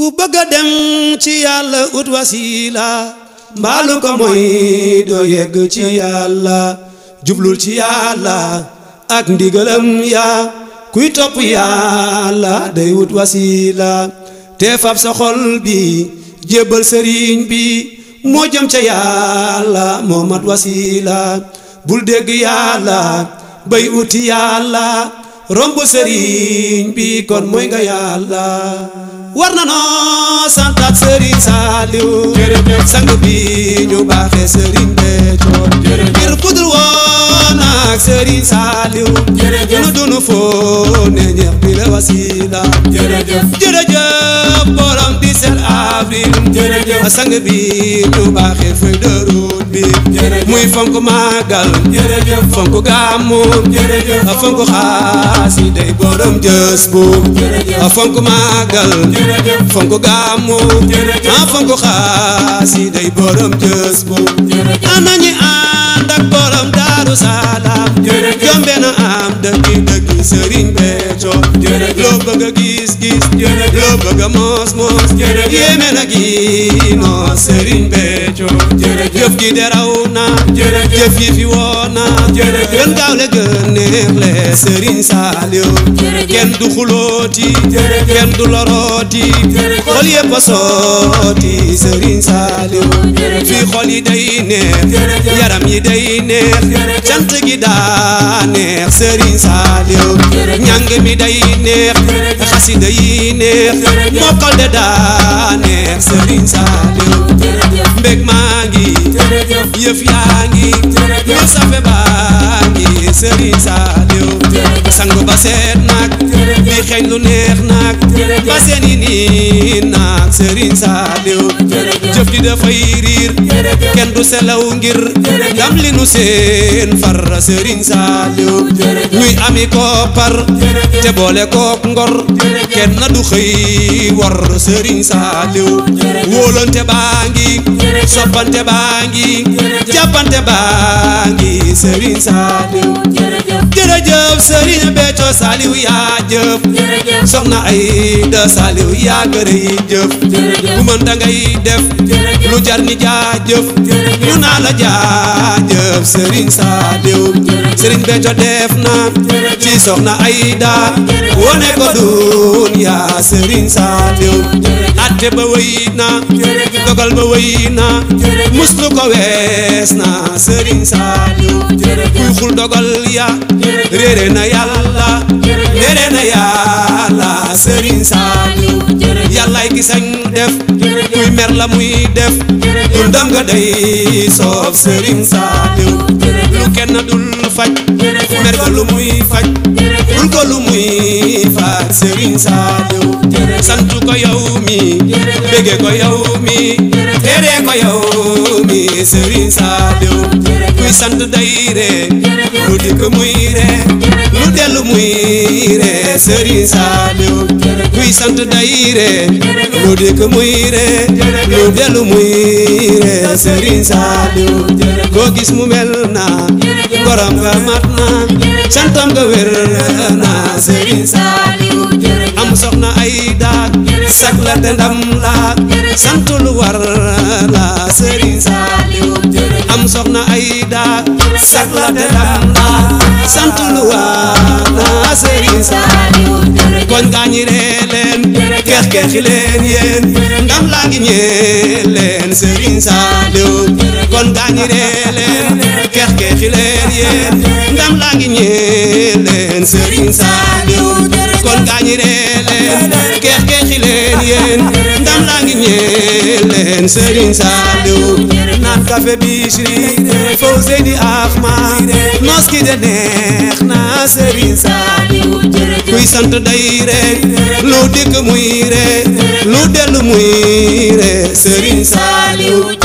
ku bëgg a dem ci yàlla ut wasila mbaalu ko mooy doo yegg ci yàlla jublul ci yàlla ak ndigalam ya kuy topp yàlla day wut wasila te fab sa xol bi jébbal sëriñ bi moo jëm ca yàlla moo mat wasila bul dégg yàlla bay uti yàlla romb sëriñ bi kon mooy nga yàlla war na noo santaat sëriñ Saaliw sang bi ñu baaxee sëriñ Béthio ngir budul woon ak sëriñ Saaliw nu dunu foo ne ñeex bi la wasila jërëjëf borom 17 avril sang bi ñu baaxee feuille de route bi muy fonk màggal fonk gàmmu fonk xasida yi borom jës bu fonk màggal fonk gàmmu fonk xasida yi borom jës bu ana ñi ànd ak borom Daaru Salaam jombe na am dëggi dëggi Sëriñ Béthio loo bëgg a gis loo bëgg a mos yéeme na gi noo Sëriñ Béthio jëf gi de raw na jëf yi fi woo na gën gaaw le gën neex le Sëriñ Saaliw kenn du xulooti kenn du lorooti xol yépp a sooti Sëriñ Saaliw fii xol yi day neex yaram yi day neex cant gi daa neex Sëriñ Saaliw ñàng mi day neex xasida yi neex mokkal de daa neex Sëriñ Saaliw mbég maa ngi yëf yaa ngi lu safe baa ngi Sëriñ Saaliw sang ba seet nag bi xeeñ lu neex nag ba seen yi nii nag Sëriñ Saaliw jëf ji dafay riir kenn du selaw ngir gam li nu seen far Sëriñ Saaliw ñuy ami koppar te boole kook ngor kenn na du xëy war Sëriñ Saaliw wóolante baa ngi soppante baa ngi jàppante baa ngi Sëriñ Saaliw jërëjëf Sëriñ Béthio Saaliw yaa jëf soxna Ayda Saaliw yaa gërë yi jëf bu mën da ngay def lu jar ni jaajëf ñu naa la jaajëf Sëriñ Saaliw Sëriñ Béthio def na ci soxna Ayda wone ko dunya Sëriñ Saaliw atte ba wéy na dogal ba wéy na muslu ko wees na Sëriñ Saaliw kuy xul dogal ya réere na yàlla réere na yàlla Sëriñ Saaliw yàllaay ki sañ def kuy mer la muy def dundam nga day soof Sëriñ Saaliw lu kenn dul faj mer ko lu muy faj dul ko lu muy faj Sëriñ Saaliw santu ko yow mi bége ko yow mi tere ko yow mi Sëriñ Saaliw kuy sant day ree lu dikk muy ree lu dellu muy ree Sëriñ Saaliw kuy sant day ree lu dikk muy ree lu dellu muy ree Sëriñ Saaliw koo gis mu mel na ngoram nga mat na santam nga wér na Sëriñ Saaliw am soxna Ayda sak la te ndam la sant lu war la Sëriñ Saaliw am soxna Ayda sak la te ndam la sant lu war la Sëriñ Saaliw kon gaañi ree leen keex keexi leen yéen ndam laa ngi ñee leen Sëriñ Saaliw kon gaañi ree leen keex keexi leen yéen ndam laa ngi ñee leen Sëriñ Saaliw kon gaañi ree leen keex keexi leen yéen ndam laa ngi ñee leen Sëriñ Saaliw naan café Bichri Fawzeyni Ahmad nos ki de neex na Sëriñ Saaliw kuy sant day ree lu dikk muy ree lu dellu muy ree Sëriñ Saaliw